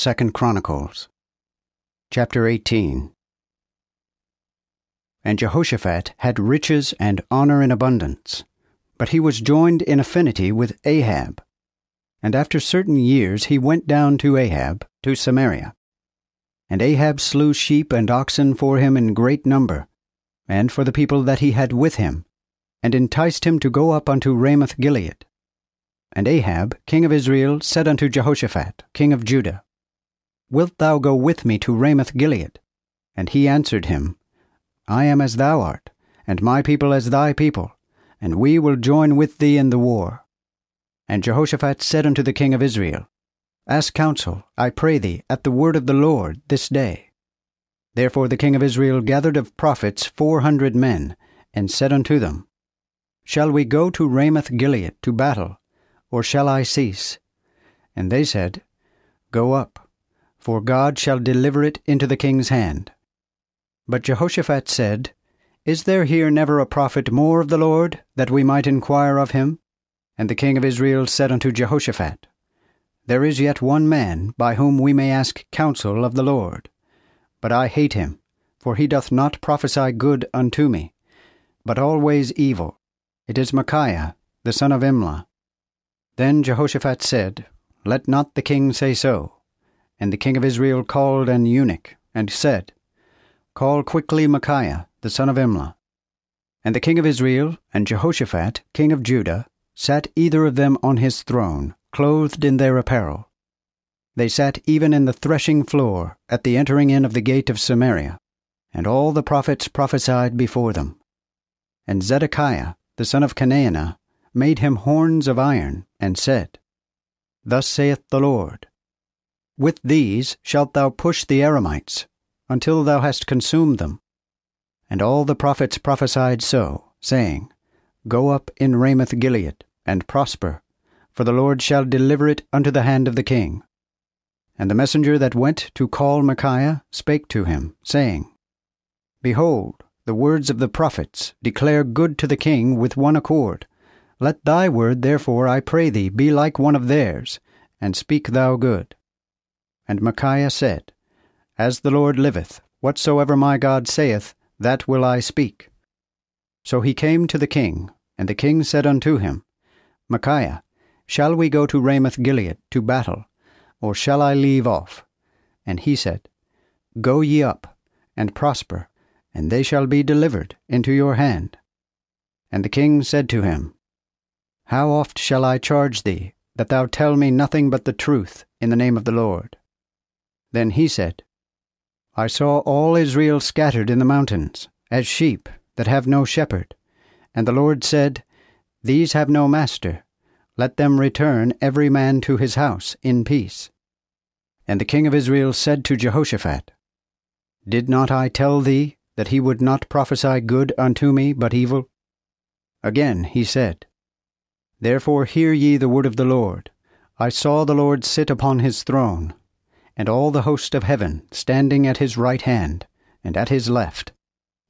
2 Chronicles, chapter 18. And Jehoshaphat had riches and honor in abundance, but he was joined in affinity with Ahab. And after certain years he went down to Ahab, to Samaria. And Ahab slew sheep and oxen for him in great number, and for the people that he had with him, and enticed him to go up unto Ramoth-Gilead. And Ahab, king of Israel, said unto Jehoshaphat, king of Judah, Wilt thou go with me to Ramoth-Gilead? And he answered him, I am as thou art, and my people as thy people, and we will join with thee in the war. And Jehoshaphat said unto the king of Israel, Ask counsel, I pray thee, at the word of the Lord this day. Therefore the king of Israel gathered of prophets 400 men, and said unto them, Shall we go to Ramoth-Gilead to battle, or shall I cease? And they said, Go up, for God shall deliver it into the king's hand. But Jehoshaphat said, Is there here never a prophet more of the Lord, that we might inquire of him? And the king of Israel said unto Jehoshaphat, There is yet one man, by whom we may ask counsel of the Lord. But I hate him, for he doth not prophesy good unto me, but always evil. It is Micaiah, the son of Imlah. Then Jehoshaphat said, Let not the king say so. And the king of Israel called an eunuch, and said, Call quickly Micaiah, the son of Imlah. And the king of Israel, and Jehoshaphat, king of Judah, sat either of them on his throne, clothed in their apparel. They sat even in the threshing floor, at the entering in of the gate of Samaria, and all the prophets prophesied before them. And Zedekiah, the son of Chenaanah, made him horns of iron, and said, Thus saith the Lord, With these shalt thou push the Aramites, until thou hast consumed them. And all the prophets prophesied so, saying, Go up in Ramoth-Gilead, and prosper, for the Lord shall deliver it unto the hand of the king. And the messenger that went to call Micaiah spake to him, saying, Behold, the words of the prophets declare good to the king with one accord. Let thy word therefore, I pray thee, be like one of theirs, and speak thou good. And Micaiah said, As the Lord liveth, whatsoever my God saith, that will I speak. So he came to the king, and the king said unto him, Micaiah, shall we go to Ramoth-Gilead to battle, or shall I leave off? And he said, Go ye up, and prosper, and they shall be delivered into your hand. And the king said to him, How oft shall I charge thee, that thou tell me nothing but the truth in the name of the Lord? Then he said, I saw all Israel scattered in the mountains, as sheep that have no shepherd. And the Lord said, These have no master. Let them return every man to his house in peace. And the king of Israel said to Jehoshaphat, Did not I tell thee that he would not prophesy good unto me, but evil? Again he said, Therefore hear ye the word of the Lord. I saw the Lord sit upon his throne, and all the host of heaven standing at his right hand, and at his left.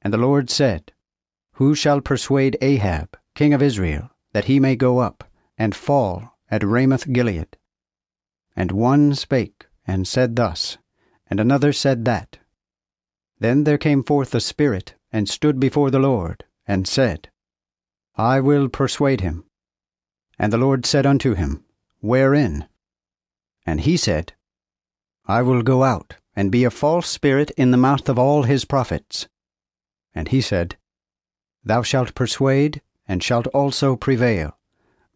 And the Lord said, Who shall persuade Ahab, king of Israel, that he may go up, and fall at Ramoth-Gilead? And one spake, and said thus, and another said that. Then there came forth a spirit, and stood before the Lord, and said, I will persuade him. And the Lord said unto him, Wherein? And he said, I will go out, and be a false spirit in the mouth of all his prophets. And he said, Thou shalt persuade, and shalt also prevail.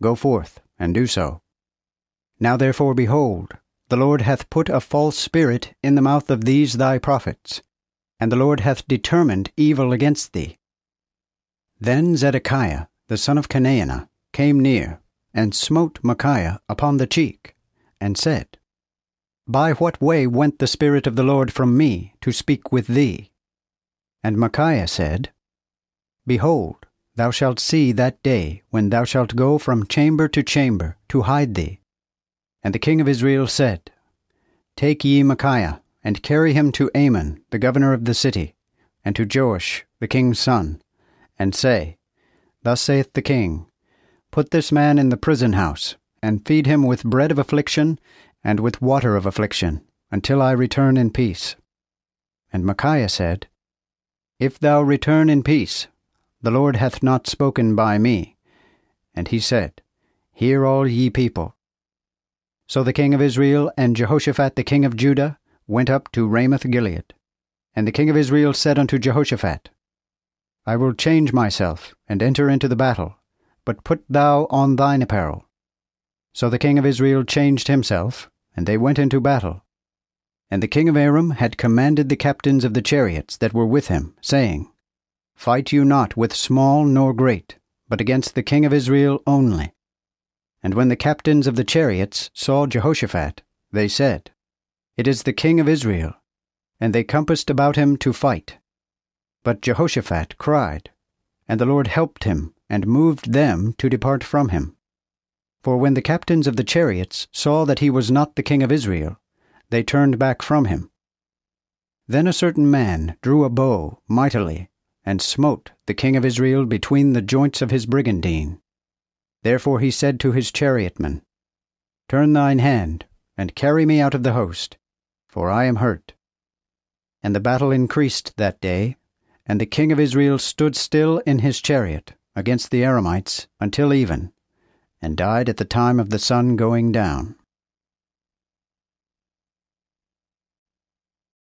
Go forth, and do so. Now therefore, behold, the Lord hath put a false spirit in the mouth of these thy prophets, and the Lord hath determined evil against thee. Then Zedekiah, the son of Chenaanah, came near, and smote Micaiah upon the cheek, and said, By what way went the Spirit of the Lord from me to speak with thee? And Micaiah said, Behold, thou shalt see that day when thou shalt go from chamber to chamber to hide thee. And the king of Israel said, Take ye Micaiah, and carry him to Amon, the governor of the city, and to Joash, the king's son, and say, Thus saith the king, Put this man in the prison house, and feed him with bread of affliction, and with water of affliction, until I return in peace. And Micaiah said, If thou return in peace, the Lord hath not spoken by me. And he said, Hear all ye people. So the king of Israel and Jehoshaphat the king of Judah went up to Ramoth-Gilead. And the king of Israel said unto Jehoshaphat, I will change myself, and enter into the battle, but put thou on thine apparel. So the king of Israel changed himself, and they went into battle. And the king of Aram had commanded the captains of the chariots that were with him, saying, Fight you not with small nor great, but against the king of Israel only. And when the captains of the chariots saw Jehoshaphat, they said, It is the king of Israel. And they compassed about him to fight. But Jehoshaphat cried, and the Lord helped him, and moved them to depart from him. For when the captains of the chariots saw that he was not the king of Israel, they turned back from him. Then a certain man drew a bow mightily, and smote the king of Israel between the joints of his brigandine. Therefore he said to his chariotmen, Turn thine hand, and carry me out of the host, for I am hurt. And the battle increased that day, and the king of Israel stood still in his chariot against the Aramites until even, and died at the time of the sun going down.